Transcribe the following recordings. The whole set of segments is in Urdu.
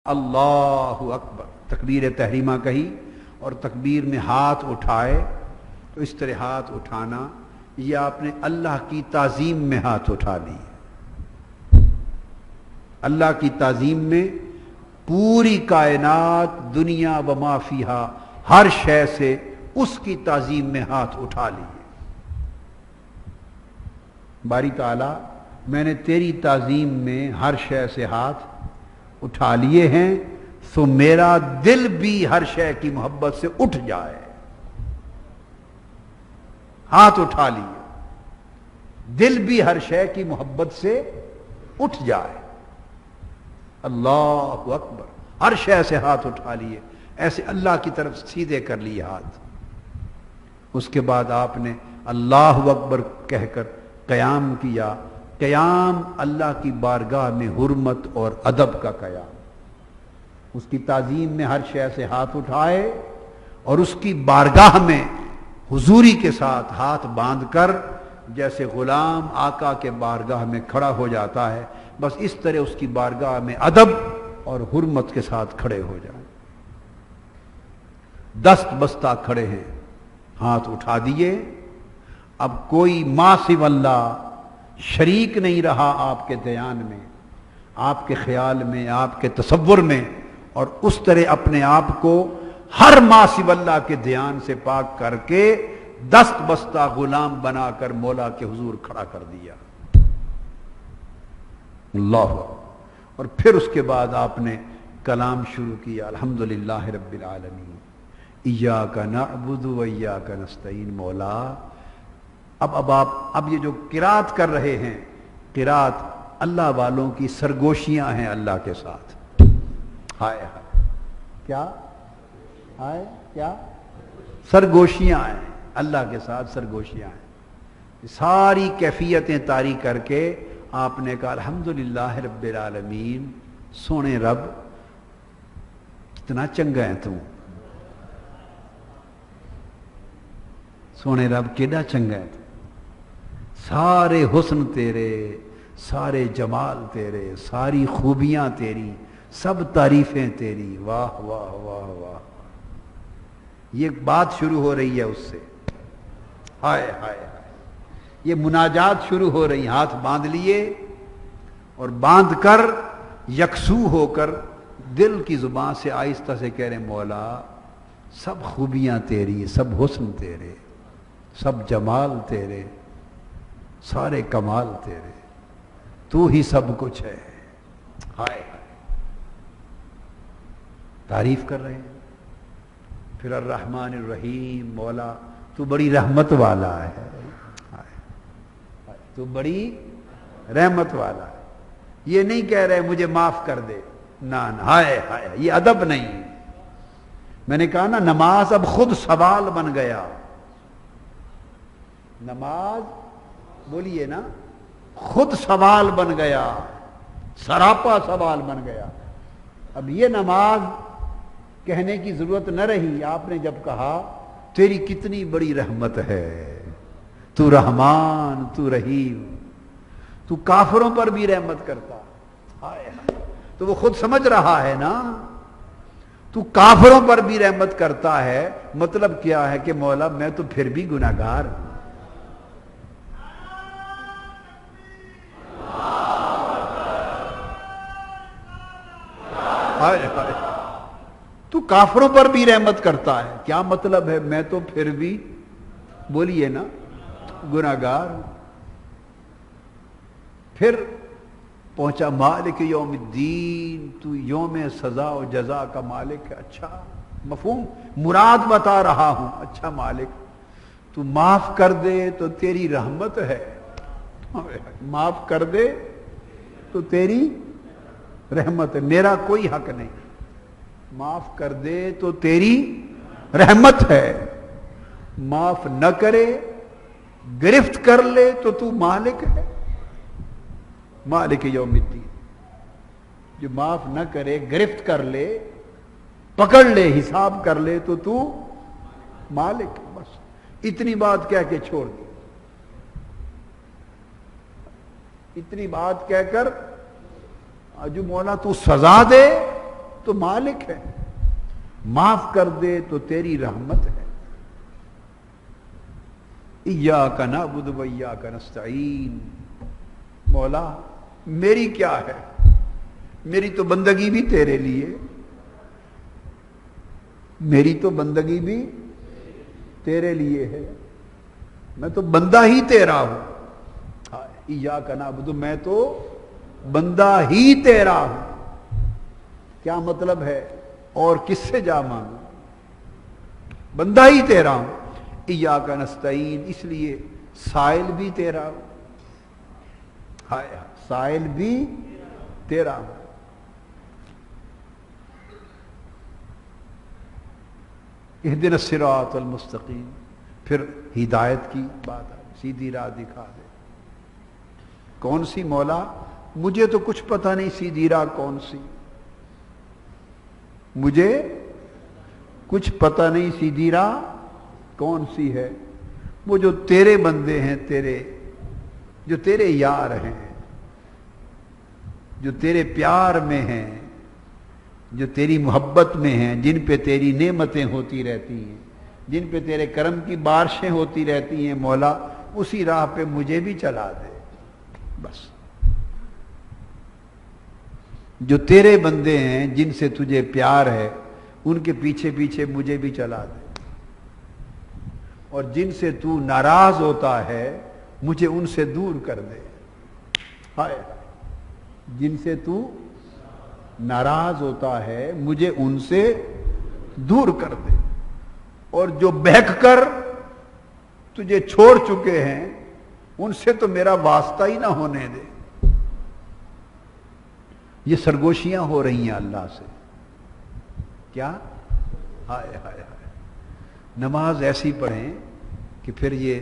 اللہ اکبر تکبیر تحریمہ کہی اور تکبیر میں ہاتھ اٹھائے تو اس طرح ہاتھ اٹھانا یہ آپ نے اللہ کی تعظیم میں ہاتھ اٹھا لی. اللہ کی تعظیم میں پوری کائنات دنیا و ما فیہا ہر شے سے اس کی تعظیم میں ہاتھ اٹھا لیے. باری تعالی میں نے تیری تعظیم میں ہر شے سے ہاتھ اٹھا لیے ہیں تو میرا دل بھی ہر شے کی محبت سے اٹھ جائے. ہاتھ اٹھا لیے دل بھی ہر شے کی محبت سے اٹھ جائے. اللہ اکبر ہر شے سے ہاتھ اٹھا لیے ایسے اللہ کی طرف سیدھے کر لیے ہاتھ. اس کے بعد آپ نے اللہ اکبر کہہ کر قیام کیا. قیام اللہ کی بارگاہ میں حرمت اور ادب کا قیام. اس کی تعظیم میں ہر شے سے ہاتھ اٹھائے اور اس کی بارگاہ میں حضوری کے ساتھ ہاتھ باندھ کر جیسے غلام آقا کے بارگاہ میں کھڑا ہو جاتا ہے بس اس طرح اس کی بارگاہ میں ادب اور حرمت کے ساتھ کھڑے ہو جائیں. دست بستہ کھڑے ہیں ہاتھ اٹھا دیے. اب کوئی ما سوی اللہ شریک نہیں رہا آپ کے دھیان میں، آپ کے خیال میں، آپ کے تصور میں، اور اس طرح اپنے آپ کو ہر ما سوی اللہ کے دھیان سے پاک کر کے دست بستہ غلام بنا کر مولا کے حضور کھڑا کر دیا. اللہ. اور پھر اس کے بعد آپ نے کلام شروع کیا الحمدللہ رب العالمین ایاک نعبد و ایاک نستعین. مولا اب یہ جو قرات کر رہے ہیں قرات اللہ والوں کی سرگوشیاں ہیں اللہ کے ساتھ. ہائے ہائے کیا ہائے کیا سرگوشیاں ہیں اللہ کے ساتھ سرگوشیاں ہیں. ساری کیفیتیں طاری کر کے آپ نے کہا الحمدللہ رب العالمین. سونے رب کتنا چنگا ہے تو، سونے رب کیڈا چنگا ہے تو. سارے حسن تیرے، سارے جمال تیرے، ساری خوبیاں تیری، سب تعریفیں تیری. واہ واہ واہ واہ. یہ بات شروع ہو رہی ہے اس سے. ہائے ہائے ہائے یہ مناجات شروع ہو رہی. ہاتھ باندھ لیے اور باندھ کر یکسو ہو کر دل کی زبان سے آہستہ سے کہہ رہے مولا سب خوبیاں تیری، سب حسن تیرے، سب جمال تیرے، سارے کمال تیرے، تو ہی سب کچھ ہے. ہائے تعریف کر رہے ہیں. پھر الرحمن الرحیم مولا تو بڑی رحمت والا ہے، تو بڑی رحمت والا ہے. یہ نہیں کہہ رہے مجھے معاف کر دے، نہ ہائے ہائے یہ ادب نہیں. میں نے کہا نا نماز اب خود سوال بن گیا. نماز بولیے نا خود سوال بن گیا، سراپا سوال بن گیا. اب یہ نماز کہنے کی ضرورت نہ رہی. آپ نے جب کہا تیری کتنی بڑی رحمت ہے، تو رحمان، تو رحیم، تو کافروں پر بھی رحمت کرتا. تو وہ خود سمجھ رہا ہے نا تو کافروں پر بھی رحمت کرتا ہے. مطلب کیا ہے کہ مولا میں تو پھر بھی گناہگار ہوں. تو کافروں پر بھی رحمت کرتا ہے. کیا مطلب ہے؟ میں تو پھر بھی بولیے نا گناہگار ہوں. پھر پہنچا مالک یوم الدین، تو یوم سزا و جزا کا مالک ہے. اچھا مفہوم مراد بتا رہا ہوں. اچھا مالک تو معاف کر دے تو تیری رحمت ہے، معاف کر دے تو تیری رحمت ہے، میرا کوئی حق نہیں. معاف کر دے تو تیری رحمت ہے، معاف نہ کرے گرفت کر لے تو مالک ہے. مالک یوم الدین جو معاف نہ کرے گرفت کر لے، پکڑ لے، حساب کر لے تو مالک. بس اتنی بات کہہ کے چھوڑ دی. اتنی بات کہہ کر جو مولا تو سزا دے تو مالک ہے، معاف کر دے تو تیری رحمت ہے۔ ایاک نعبد و ایاک نستعین، مولا میری کیا ہے، میری تو بندگی بھی تیرے لیے، میری تو بندگی بھی تیرے لیے ہے، میں تو بندہ ہی تیرا ہوں۔ ایاک نعبد، میں تو بندہ ہی تیرا ہوں۔ کیا مطلب ہے؟ اور کس سے جا مانگوں، بندہ ہی تیرا ہوں۔ ایاک نستعین، اس لیے سائل بھی تیرا ہوں، سائل بھی تیرا ہوں۔ اہدنا الصراط المستقیم، پھر ہدایت کی بات ہے، سیدھی راہ دکھا دے۔ کون سی مولا؟ مجھے تو کچھ پتہ نہیں سیدھی راہ کون سی، مجھے کچھ پتہ نہیں سیدھی راہ کون سی ہے۔ وہ جو تیرے بندے ہیں، جو تیرے یار ہیں، جو تیرے پیار میں ہیں، جو تیری محبت میں ہیں، جن پہ تیری نعمتیں ہوتی رہتی ہیں، جن پہ تیرے کرم کی بارشیں ہوتی رہتی ہیں، مولا اسی راہ پہ مجھے بھی چلا دے بس۔ جو تیرے بندے ہیں، جن سے تجھے پیار ہے، ان کے پیچھے پیچھے مجھے بھی چلا دے، اور جن سے تو ناراض ہوتا ہے مجھے ان سے دور کر دے۔ ہائے، جن سے تو ناراض ہوتا ہے مجھے ان سے دور کر دے، اور جو بہک کر تجھے چھوڑ چکے ہیں ان سے تو میرا واسطہ ہی نہ ہونے دے۔ یہ سرگوشیاں ہو رہی ہیں اللہ سے، کیا؟ ہائے ہائے ہائے، نماز ایسی پڑھیں کہ پھر یہ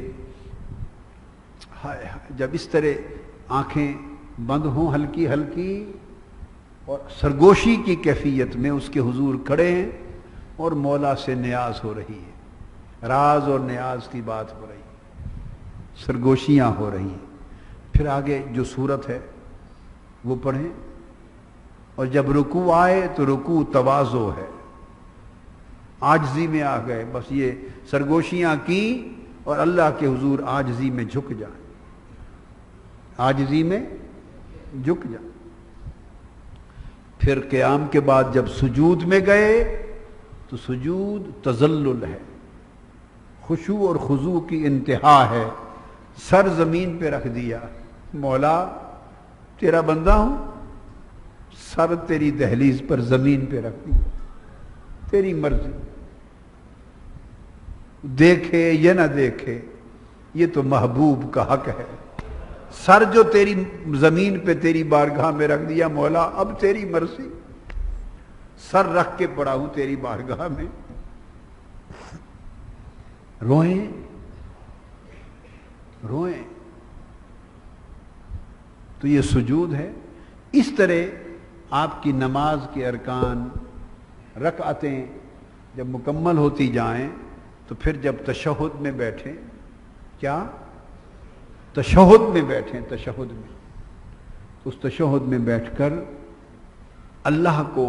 ہائے ہائے، جب اس طرح آنکھیں بند ہوں ہلکی ہلکی اور سرگوشی کی کیفیت میں اس کے حضور کھڑے ہیں اور مولا سے نیاز ہو رہی ہے، راز اور نیاز کی بات ہو رہی ہے، سرگوشیاں ہو رہی ہیں۔ پھر آگے جو صورت ہے وہ پڑھیں، اور جب رکوع آئے تو رکوع تواضع ہے، عاجزی میں آ گئے، بس یہ سرگوشیاں کی اور اللہ کے حضور عاجزی میں جھک جائیں، عاجزی میں جھک جائیں۔ پھر قیام کے بعد جب سجود میں گئے تو سجود تذلل ہے، خشوع اور خضوع کی انتہا ہے، سر زمین پہ رکھ دیا، مولا تیرا بندہ ہوں، سر تیری دہلیز پر زمین پہ رکھ دیا، تیری مرضی، دیکھے یا نہ دیکھے یہ تو محبوب کا حق ہے۔ سر جو تیری زمین پہ تیری بارگاہ میں رکھ دیا، مولا اب تیری مرضی، سر رکھ کے پڑا ہوں تیری بارگاہ میں۔ روئیں روئیں، تو یہ سجود ہے۔ اس طرح آپ کی نماز کے ارکان، رکعتیں جب مکمل ہوتی جائیں تو پھر جب تشہد میں بیٹھیں، کیا؟ تشہد میں بیٹھیں، تشہد میں، اس تشہد میں بیٹھ کر اللہ کو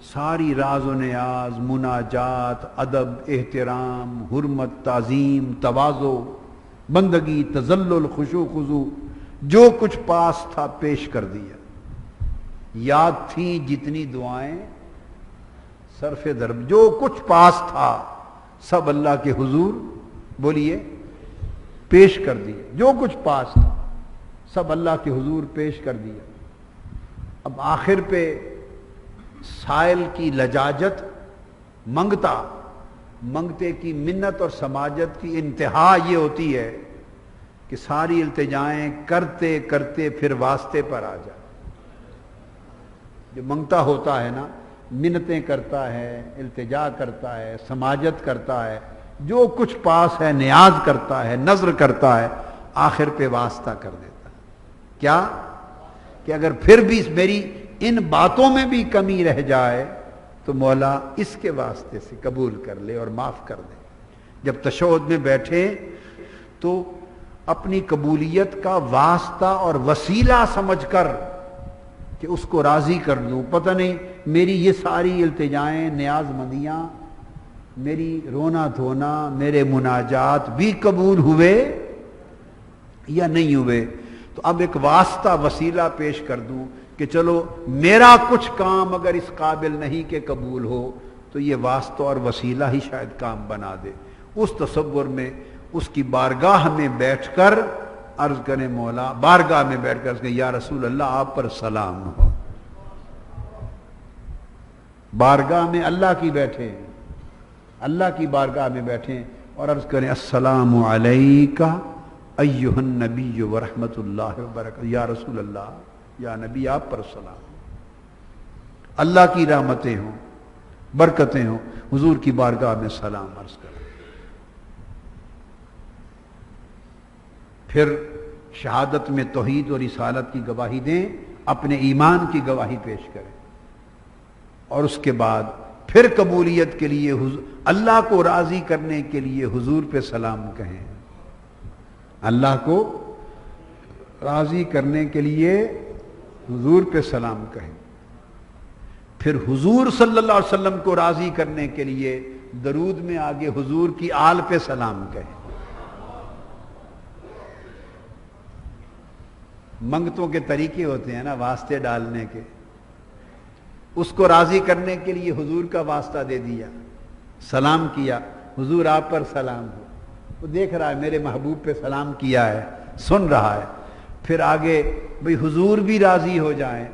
ساری راز و نیاز، مناجات، ادب، احترام، حرمت، تعظیم، تواضع، بندگی، تذلل، خشوع خضوع، جو کچھ پاس تھا پیش کر دیا۔ یاد تھیں جتنی دعائیں صرف درب، جو کچھ پاس تھا سب اللہ کے حضور بولیے پیش کر دیا، جو کچھ پاس تھا سب اللہ کے حضور پیش کر دیا۔ اب آخر پہ سائل کی لجاجت، منگتے کی منت اور سماجت کی انتہا یہ ہوتی ہے کہ ساری التجائیں کرتے کرتے پھر واسطے پر آ جائے۔ جو منگتا ہوتا ہے نا، منتیں کرتا ہے، التجا کرتا ہے، سماجت کرتا ہے، جو کچھ پاس ہے نیاز کرتا ہے، نظر کرتا ہے، آخر پہ واسطہ کر دیتا ہے۔ کیا؟ کہ اگر پھر بھی میری ان باتوں میں بھی کمی رہ جائے تو مولا اس کے واسطے سے قبول کر لے اور معاف کر دے۔ جب تشہد میں بیٹھے تو اپنی قبولیت کا واسطہ اور وسیلہ سمجھ کر کہ اس کو راضی کر دوں. پتہ نہیں میری یہ ساری التجائیں، نیاز مندیاں، میری رونا دھونا، میرے مناجات بھی قبول ہوئے یا نہیں ہوئے. تو اب ایک واسطہ وسیلہ پیش کر دوں کہ چلو میرا کچھ کام اگر اس قابل نہیں کہ قبول ہو تو یہ واسطہ اور وسیلہ ہی شاید کام بنا دے. اس تصور میں اس کی بارگاہ میں بیٹھ کر عرض کریں مولا، بارگاہ میں بیٹھ کر یا رسول اللہ آپ پر سلام ہو. بارگاہ میں اللہ کی بیٹھے، اللہ کی بارگاہ میں بیٹھیں اور عرض کریں السلام علیکہ ایھا النبی ورحمۃ اللہ وبرکاتہ. یا رسول اللہ، یا نبی آپ پر سلام، اللہ کی رحمتیں ہوں، برکتیں ہوں، حضور کی بارگاہ میں سلام عرض کریں. پھر شہادت میں توحید اور رسالت کی گواہی دیں، اپنے ایمان کی گواہی پیش کریں، اور اس کے بعد پھر قبولیت کے لیے اللہ کو راضی کرنے کے لیے حضور پہ سلام کہیں. اللہ کو راضی کرنے کے لیے حضور پہ سلام کہیں. پھر حضور صلی اللہ علیہ وسلم کو راضی کرنے کے لیے درود میں آگے حضور کی آل پہ سلام کہیں. منگتوں کے طریقے ہوتے ہیں نا واسطے ڈالنے کے. اس کو راضی کرنے کے لیے حضور کا واسطہ دے دیا، سلام کیا، حضور آپ پر سلام ہو. وہ دیکھ رہا ہے میرے محبوب پہ سلام کیا ہے، سن رہا ہے. پھر آگے بھئی حضور بھی راضی ہو جائیں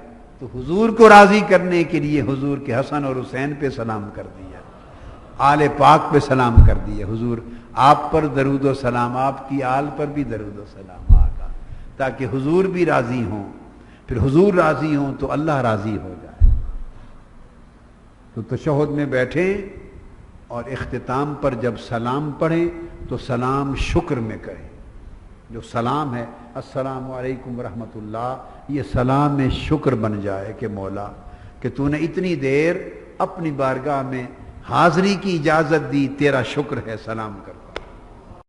تو حضور کو راضی کرنے کے لیے حضور کے حسن اور حسین پہ سلام کر دیا، آل پاک پہ سلام کر دیا. حضور آپ پر درود و سلام، آپ کی آل پر بھی درود و سلام آقا، تاکہ حضور بھی راضی ہوں. پھر حضور راضی ہوں تو اللہ راضی ہو جائے. تو تشہد میں بیٹھیں اور اختتام پر جب سلام پڑھیں تو سلام شکر میں کریں. جو سلام ہے السلام علیکم ورحمۃ اللہ، یہ سلام شکر بن جائے کہ مولا کہ تو نے اتنی دیر اپنی بارگاہ میں حاضری کی اجازت دی، تیرا شکر ہے، سلام کر.